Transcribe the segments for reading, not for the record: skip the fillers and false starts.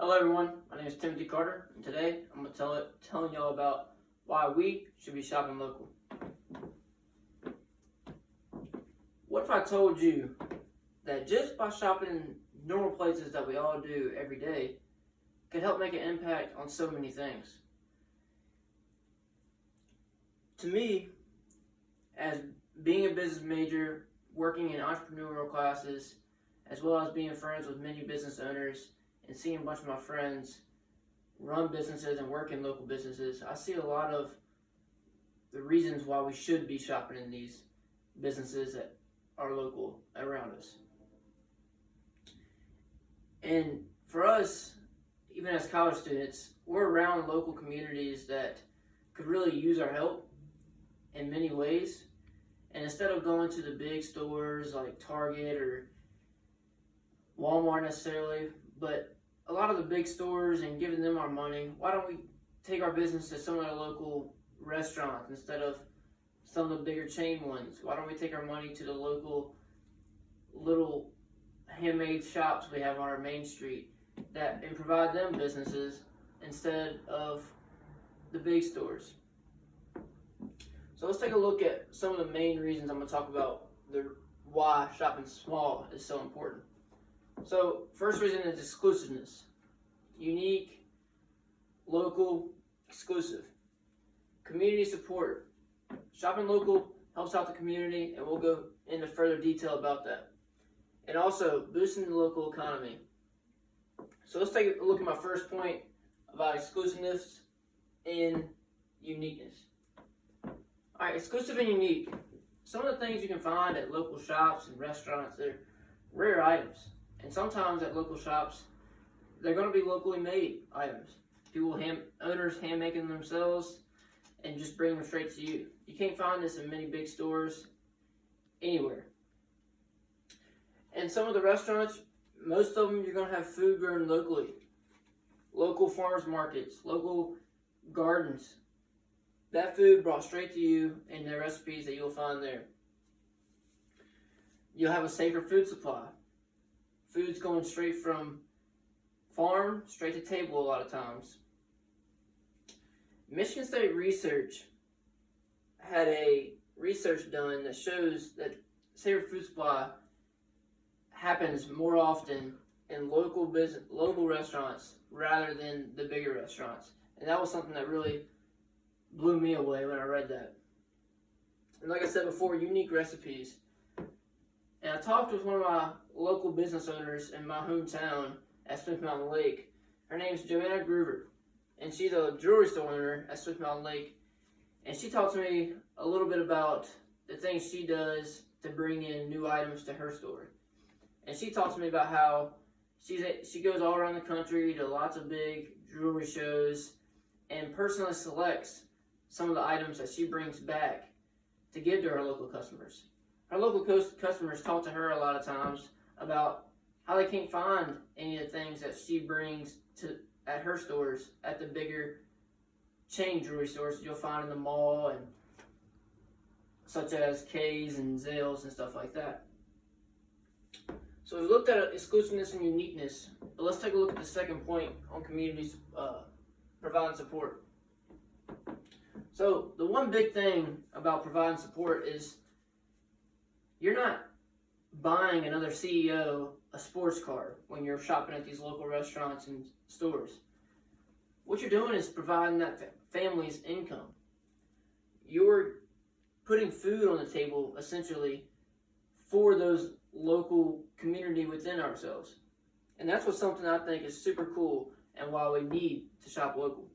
Hello everyone, my name is Timothy Carter, and today I'm going to telling y'all about why we should be shopping local. What if I told you that just by shopping in normal places that we all do every day could help make an impact on so many things? To me, as being a business major, working in entrepreneurial classes, as well as being friends with many business owners and seeing a bunch of my friends run businesses and work in local businesses, I see a lot of the reasons why we should be shopping in these businesses that are local around us. And for us, even as college students, we're around local communities that could really use our help in many ways. And instead of going to the big stores like Target or Walmart necessarily, but a lot of the big stores and giving them our money, why don't we take our business to some of the local restaurants instead of some of the bigger chain ones? Why don't we take our money to the local little handmade shops we have on our main street and provide them businesses instead of the big stores? So let's take a look at some of the main reasons I'm going to talk about why shopping small is so important. So first reason is exclusiveness. Unique, local, exclusive. Community support. Shopping local helps out the community, and we'll go into further detail about that. And also boosting the local economy. So let's take a look at my first point about exclusiveness and uniqueness. Alright, exclusive and unique. Some of the things you can find at local shops and restaurants, they're rare items. And sometimes at local shops, they're going to be locally made items. Owners hand making them themselves and just bring them straight to you. You can't find this in many big stores anywhere. And some of the restaurants, most of them, you're going to have food grown locally. Local farmers markets, local gardens. That food brought straight to you in the recipes that you'll find there. You'll have a safer food supply. Food's going straight from farm, straight to table a lot of times. Michigan State Research had a research done that shows that safer food supply happens more often in local restaurants rather than the bigger restaurants. And that was something that really blew me away when I read that. And like I said before, unique recipes. And I talked with one of my local business owners in my hometown at Smith Mountain Lake. Her name's Joanna Groover, and she's a jewelry store owner at Smith Mountain Lake. And she talked to me a little bit about the things she does to bring in new items to her store. And she talked to me about how she goes all around the country to lots of big jewelry shows and personally selects some of the items that she brings back to give to her local customers. Her local customers talk to her a lot of times about how they can't find any of the things that she brings at her stores, at the bigger chain jewelry stores that you'll find in the mall, and such as K's and Zales and stuff like that. So we've looked at exclusiveness and uniqueness, but let's take a look at the second point on communities providing support. So the one big thing about providing support is you're not buying another CEO a sports car when you're shopping at these local restaurants and stores. What you're doing is providing that family's income. You're putting food on the table, essentially, for those local community within ourselves. And that's what's something I think is super cool and why we need to shop local.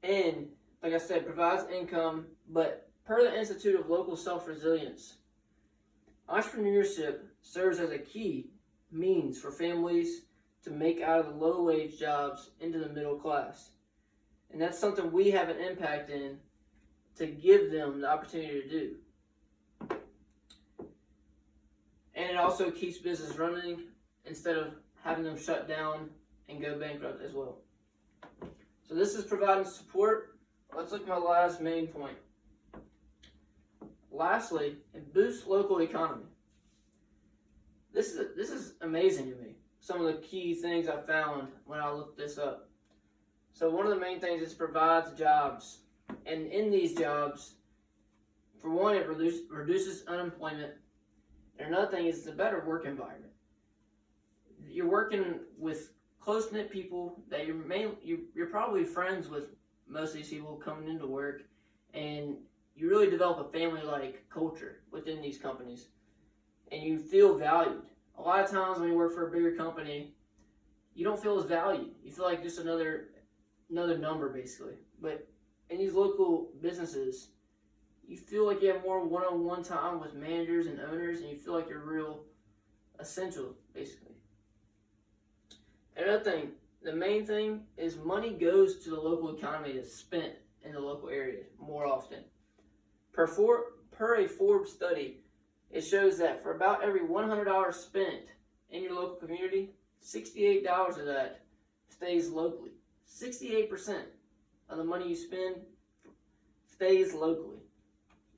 And, like I said, provides income, but per the Institute of Local Self-Resilience, entrepreneurship serves as a key means for families to make out of the low-wage jobs into the middle class. And that's something we have an impact in to give them the opportunity to do. And it also keeps business running instead of having them shut down and go bankrupt as well. So this is providing support. Let's look at my last main point. Lastly, it boosts local economy. This is amazing to me. some of the key things I found when I looked this up. So one of the main things is provides jobs. And in these jobs, for one, it reduces unemployment. And another thing is it's a better work environment. You're working with close-knit people that you're probably friends with most of these people coming into work, and you really develop a family-like culture within these companies, and you feel valued. A lot of times when you work for a bigger company, you don't feel as valued. You feel like just another number, basically. But in these local businesses, you feel like you have more one-on-one time with managers and owners, and you feel like you're real essential, basically. Another thing, the main thing is money goes to the local economy that's spent in the local area more often. Per a Forbes study, it shows that for about every $100 spent in your local community, $68 of that stays locally. 68% of the money you spend stays locally.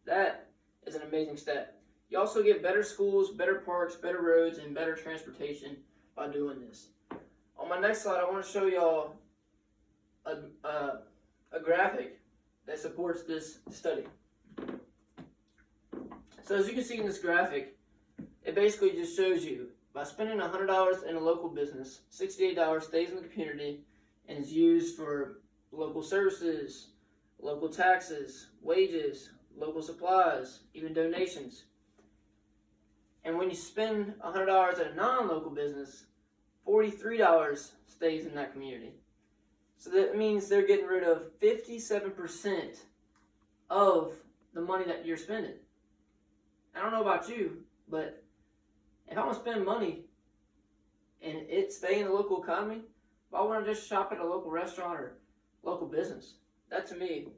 That is an amazing stat. You also get better schools, better parks, better roads, and better transportation by doing this. On my next slide, I want to show y'all a graphic that supports this study. So as you can see in this graphic, it basically just shows you by spending $100 in a local business, $68 stays in the community and is used for local services, local taxes, wages, local supplies, even donations. And when you spend $100 at a non-local business, $43 stays in that community. So that means they're getting rid of 57% of the money that you're spending. I don't know about you, but if I'm going to spend money and it stay in the local economy, why wouldn't I just shop at a local restaurant or local business? That to me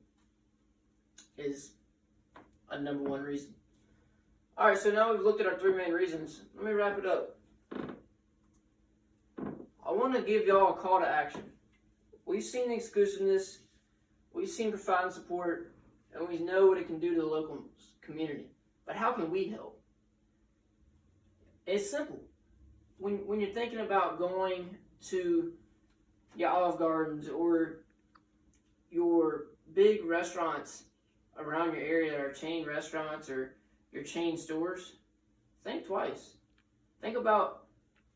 is a number one reason. Alright, so now we've looked at our three main reasons. Let me wrap it up. I want to give y'all a call to action. We've seen the exclusiveness, we've seen providing support, and we know what it can do to the local community. But how can we help? It's simple. When you're thinking about going to your Olive Gardens or your big restaurants around your area that are chain restaurants or your chain stores, think twice. Think about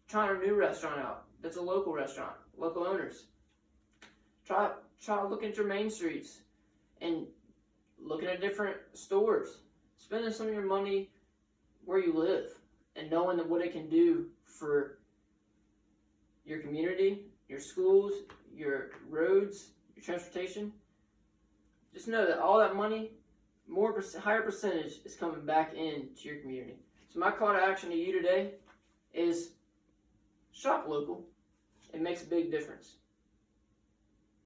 trying a new restaurant out that's a local restaurant, local owners. Try looking at your main streets and looking at different stores. Spending some of your money where you live and knowing what it can do for your community, your schools, your roads, your transportation. Just know that all that money, higher percentage is coming back into your community. So my call to action to you today is shop local. It makes a big difference.